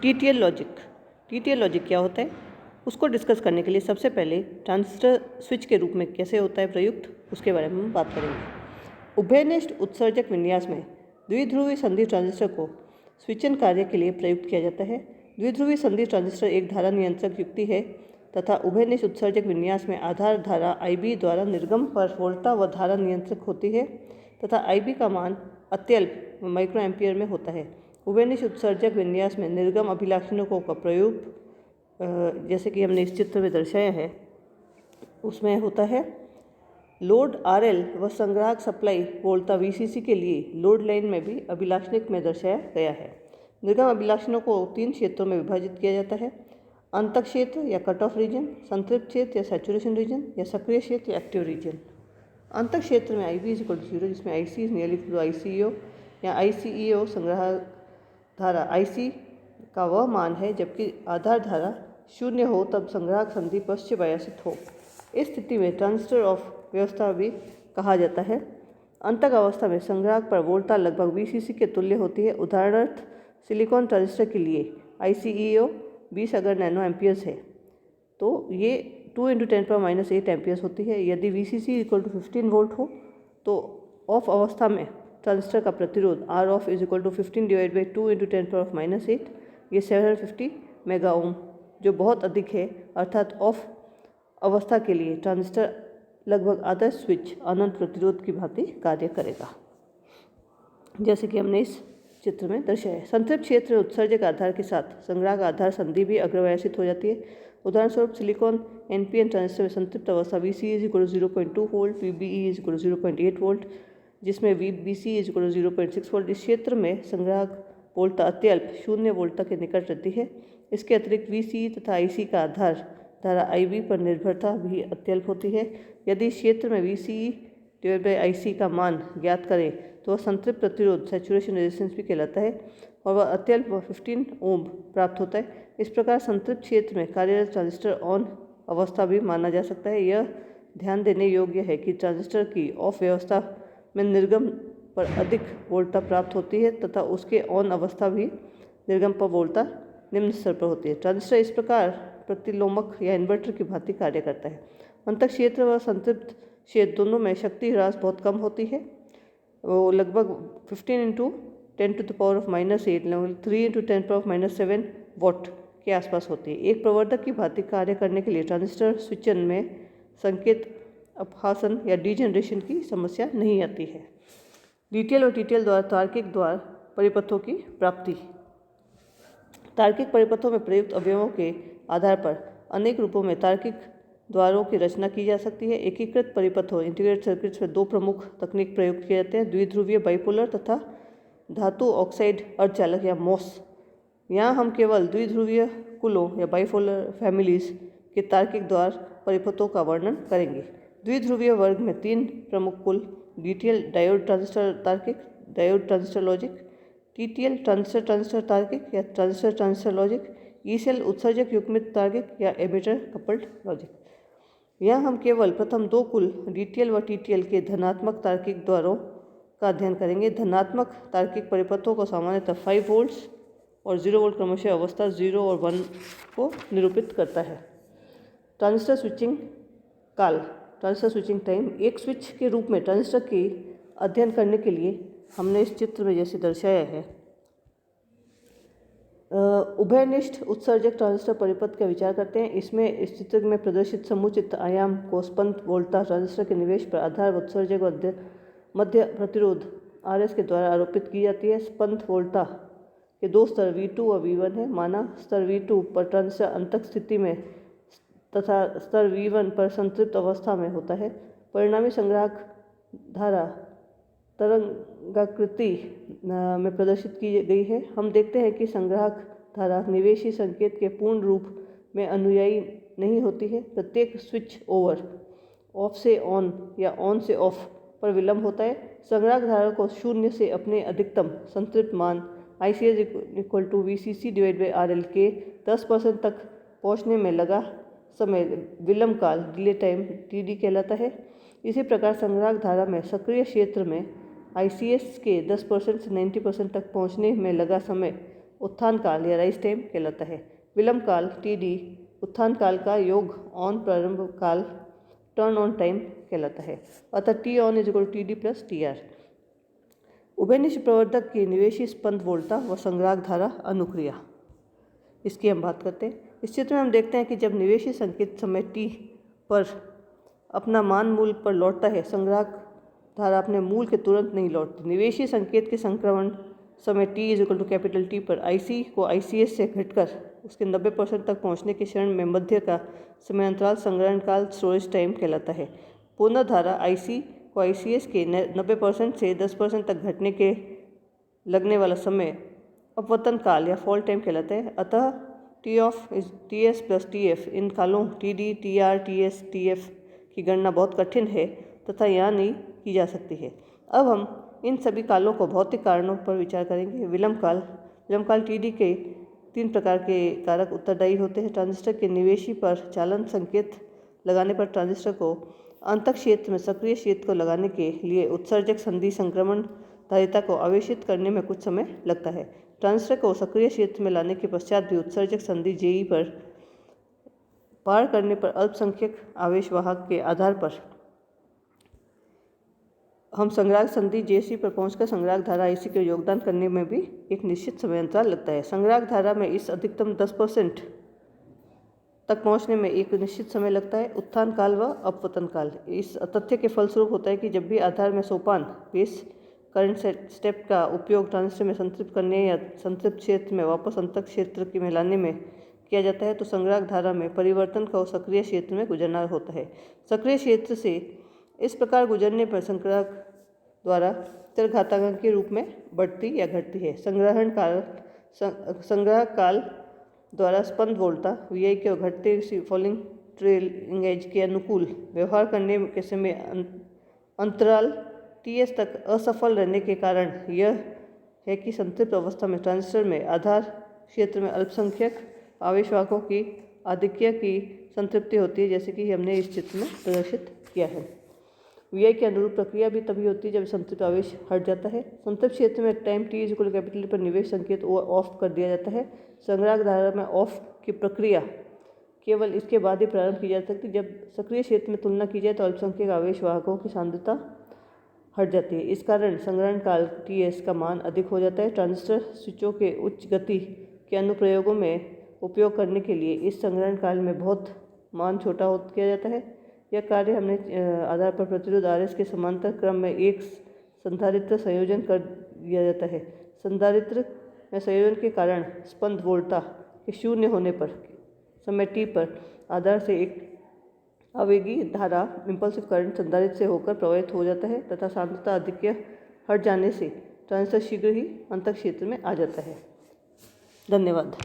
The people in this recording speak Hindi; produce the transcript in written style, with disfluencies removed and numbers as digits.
TTL logic. टीटीएल लॉजिक क्या होता है उसको डिस्कस करने के लिए सबसे पहले ट्रांजिस्टर स्विच के रूप में कैसे होता है प्रयुक्त, उसके बारे में हम बात करेंगे। उभयनिष्ठ उत्सर्जक विन्यास में द्विध्रुवी संधि ट्रांजिस्टर को स्विचन कार्य के लिए प्रयुक्त किया जाता है। द्विध्रुवी संधि ट्रांजिस्टर एक धारा नियंत्रक युक्ति है तथा उभयनिष्ठ उत्सर्जक विन्यास में आधार धारा IB द्वारा निर्गम पर वोल्टा व धारा नियंत्रक होती है तथा IB का मान अत्यल्प माइक्रो एम्पियर में होता है। उभयनिष्ठ उत्सर्जक विन्यास में निर्गम अभिलाक्षणिकों का प्रयोग जैसे कि हमने इस चित्र में दर्शाया है उसमें होता है। लोड RL व संग्राहक सप्लाई वोल्टा VCC के लिए लोड लाइन में भी अभिलाक्षणिक में दर्शाया गया है। निर्गम अभिलाक्षणों को 3 क्षेत्रों में विभाजित किया जाता है: अंतक क्षेत्र या कट ऑफ रीजन, संतृप्त क्षेत्र या सैचुरेशन रीजन, या सक्रिय क्षेत्र या एक्टिव रीजन। अंतक क्षेत्र में IB = 0 जिसमें IC is nearly equal to ICEO या ICEO संग्राहक धारा IC का वह मान है जबकि आधार धारा 0 हो तब संग्राहक संधि पश्चवायासित हो। इस स्थिति में ट्रांजिस्टर ऑफ व्यवस्था भी कहा जाता है। अंतक अवस्था में संग्राहक पर वोल्टा लगभग VCC के तुल्य होती है। उदाहरणार्थ सिलिकॉन ट्रांजिस्टर के लिए ICEO 20 अगर नैनो एम्पियर्स है तो ये 2 × 10⁻8 एम्पियर्स होती है। यदि VCC = 15 वोल्ट हो तो ऑफ अवस्था में ट्रांजिस्टर का प्रतिरोध R off = 15 / 2 × 10⁻8 ये 750 मेगा ओम जो बहुत अधिक है, अर्थात ऑफ अवस्था के लिए ट्रांजिस्टर लगभग आदर्श स्विच अनंत प्रतिरोध की भांति कार्य करेगा, जैसे कि हमने इस चित्र में दर्शाया है। संतृप्त क्षेत्र में उत्सर्जक आधार के साथ संग्राहक आधार संधि भी अग्रवायासित हो जाती है। उदाहरणस्वरूप सिलिकॉन NPN ट्रांजिस्टर में संतृप्त अवस्था VCE = 0.2 वोल्ट, VBE = 0.8 वोल्ट, जिसमें VBC = 0.6 वोल्ट। इस क्षेत्र में संग्राहक वोल्टा अत्यल्प 0 वोल्टा के निकट रहती है। इसके अतिरिक्त VCE तथा IC का आधार धारा IB पर निर्भरता भी अत्यल्प होती है। यदि क्षेत्र में VCE/IC का मान ज्ञात करें तो वह संतृप्त प्रतिरोध सैचुरेशन रेजिस्टेंस भी कहलाता है और वह अत्यल्प 15 ओम प्राप्त होता है। इस प्रकार संतृप्त क्षेत्र में कार्यरत ट्रांजिस्टर ऑन अवस्था भी माना जा सकता है। यह ध्यान देने योग्य है कि ट्रांजिस्टर की ऑफ व्यवस्था में निर्गम पर अधिक वोल्टा प्राप्त होती है तथा उसके ऑन अवस्था भी निर्गम पर वोल्टा निम्न स्तर पर होती है। ट्रांजिस्टर इस प्रकार प्रतिलोमक या इन्वर्टर की भांति कार्य करता है। अंतक क्षेत्र व संतृप्त क्षेत्र दोनों में शक्ति ह्रास बहुत कम होती है। वो लगभग 15 × 10⁻⁻8 लगभग 3 × 10⁻⁷ वॉट के आसपास होती है। एक प्रवर्धक की भांति कार्य करने के लिए ट्रांजिस्टर स्विचन में संकेत अपहासन या डीजनरेशन की समस्या नहीं आती है। DTL और TTL द्वारा तार्किक द्वार परिपथों की प्राप्ति। तार्किक परिपथों में प्रयुक्त अवयवों के आधार पर अनेक रूपों में तार्किक द्वारों की रचना की जा सकती है। एकीकृत परिपथों इंटीग्रेटेड सर्किट्स में 2 प्रमुख तकनीक प्रयुक्त किए जाते हैं: द्विध्रुवीय बाइपोलर तथा धातु ऑक्साइड अर्धचालक या MOS। यहाँ हम केवल द्विध्रुवीय कुलों या बाइपोलर फैमिलीज के तार्किक द्वार परिपथों का वर्णन करेंगे। द्विध्रुवीय वर्ग में 3 प्रमुख कुल: DTL डायोड ट्रांजिस्टर तार्किक, diode transistor logic, TTL transistor तार्किक या ट्रांजिस्टर लॉजिक, E-सेल उत्सर्जक युग्मित तार्किक या एमिटर कपल्ड लॉजिक। यहाँ हम केवल प्रथम 2 कुल DTL व TTL के धनात्मक तार्किक द्वारों का अध्ययन करेंगे। धनात्मक तार्किक परिपथों को सामान्यतः 5 वोल्ट्स और 0 वोल्ट क्रमशः अवस्था 0 और 1 को निरूपित करता है। ट्रांजिस्टर स्विचिंग काल, ट्रांजिस्टर स्विचिंग टाइम। एक स्विच के रूप में ट्रांजिस्टर के अध्ययन करने के लिए हमने इस चित्र में जैसे दर्शाया है उभयनिष्ठ उत्सर्जक ट्रांजिस्टर परिपथ का विचार करते हैं। इसमें इस चित्र में प्रदर्शित समुचित आयाम को स्पंद वोल्टा ट्रांजिस्टर के निवेश पर आधार उत्सर्जक मध्य प्रतिरोध RS के द्वारा आरोपित की जाती है। स्पंद वोल्टा के 2 स्तर V2 और V1 है। माना स्तर V2 पर ट्रांजिस्टर अंतक स्थिति में तथा स्तर V1 पर संतृप्त अवस्था में होता है। परिणामी संग्राहक धारा तरंगाकृति में प्रदर्शित की गई है। हम देखते हैं कि संग्राहक धारा निवेशी संकेत के पूर्ण रूप में अनुयायी नहीं होती है। प्रत्येक स्विच ओवर ऑफ से ऑन या ऑन से ऑफ पर विलंब होता है। संग्राहक धारा को 0 से अपने अधिकतम संतृप्त मान ICS = VCC/RL के 10% तक पहुँचने में लगा समय विलंब काल डिले टाइम TD कहलाता है। इसी प्रकार संग्राहक धारा में सक्रिय क्षेत्र में ICS के 10% से 90% तक पहुँचने में लगा समय उत्थान काल या राइज टाइम कहलाता है। विलंब काल TD उत्थान काल का योग ऑन प्रारंभ काल टर्न ऑन टाइम कहलाता है। अतः T on is equal to TD plus TR। उभयनिष्ठ प्रवर्धक की निवेशी स्पंद वोल्टा व संग्राहक धारा अनुक्रिया, इसकी हम बात करते हैं। इस चित्र में हम देखते हैं कि जब निवेशी संकेत समय t पर अपना मान मूल पर लौटता है, संग्राहक धारा अपने मूल के तुरंत नहीं लौटती। निवेशी संकेत के संक्रमण समय t is equal to capital T पर IC को ICS से घटकर उसके 90% तक पहुंचने के क्षण में मध्य का समयांतराल संग्रहण काल स्टोरेज टाइम कहलाता है। पुनः धारा IC को ICS के 90% से 10% तक घटने के लगने वाला समय अपवर्तन काल या फॉल टाइम कहलाता है। अतः T of is TS plus TF। इन कालों TD, TR, TS, TF की गणना बहुत कठिन है तथा यहाँ नहीं की जा सकती है। अब हम इन सभी कालों को भौतिक कारणों पर विचार करेंगे। विलंब काल TD के 3 प्रकार के कारक उत्तरदायी होते हैं। ट्रांजिस्टर के निवेशी पर चालन संकेत लगाने पर ट्रांजिस्टर को अंतः क्षेत्र में सक्रिय क्षेत्र को लगाने के लिए उत्सर्जक संधि संक्रमण धारिता को आवेशित करने में कुछ समय लगता है। ट्रांजिस्टर को सक्रिय क्षेत्र में लाने के पश्चात भी उत्सर्जक संधि JE पर पार करने पर अल्पसंख्यक आवेश वाहक के आधार पर हम संग्राहक संधि JC पर पहुंचकर संग्राहक धारा IC के योगदान करने में भी एक निश्चित समयांतराल लगता है। संग्राहक धारा में इस अधिकतम 10% तक पहुंचने में एक निश्चित समय लगता है। उत्थान काल व अपवर्तन काल इस तथ्य के फलस्वरूप होता है कि जब भी आधार में सोपान बेस करंट स्टेप का उपयोग ट्रांजिस्टर में संतृप्त करने या संतृप्त क्षेत्र में वापस अंतः क्षेत्र में लाने में किया जाता है, तो संग्राहक धारा में परिवर्तन को सक्रिय क्षेत्र में गुजरना होता है। सक्रिय क्षेत्र से इस प्रकार गुजरने पर संग्राहक द्वारा चरघातांक के रूप में बढ़ती या घटती है। संग्राहक काल द्वारा स्पंद वोल्टा VI के घटते फॉलिंग ट्रेलिंग एज के अनुकूल व्यवहार करने के समय अंतराल TS तक असफल रहने के कारण यह है कि संतृप्त अवस्था में ट्रांजिस्टर में आधार क्षेत्र में अल्पसंख्यक आवेशवाहकों की आधिक्य की संतृप्ति होती है, जैसे कि हमने इस चित्र में प्रदर्शित किया है। VI के अनुरूप प्रक्रिया भी तभी होती है जब संतृप्त आवेश हट जाता है। संतृप्त क्षेत्र में time T is equal to capital पर निवेश संकेत ऑफ कर दिया जाता है। संग्राहक धारा में ऑफ की प्रक्रिया केवल इसके बाद ही प्रारंभ की जा सकती है जब सक्रिय क्षेत्र में तुलना की जाए तो अल्पसंख्यक आवेश वाहकों की सांद्रता हट जाती है। इस कारण संग्रहण काल TS का मान अधिक हो जाता है। ट्रांजिस्टर स्विचों के उच्च गति के अनुप्रयोगों में उपयोग करने के लिए इस संग्रहण काल में बहुत मान छोटा किया जाता है। यह कार्य हमने आधार पर प्रतिरोध RS के समांतर क्रम में एक संधारित्र संयोजन कर दिया जाता है। संधारित्र में संयोजन के कारण स्पंद वोल्टा के शून्य होने पर समय T पर आधार से एक आवेगी धारा इम्पल्सिव करंट संधारित्र से होकर प्रवाहित हो जाता है तथा सांद्रता आधिक्य हट जाने से ट्रांजिस्टर शीघ्र ही अंतः क्षेत्र में आ जाता है। धन्यवाद।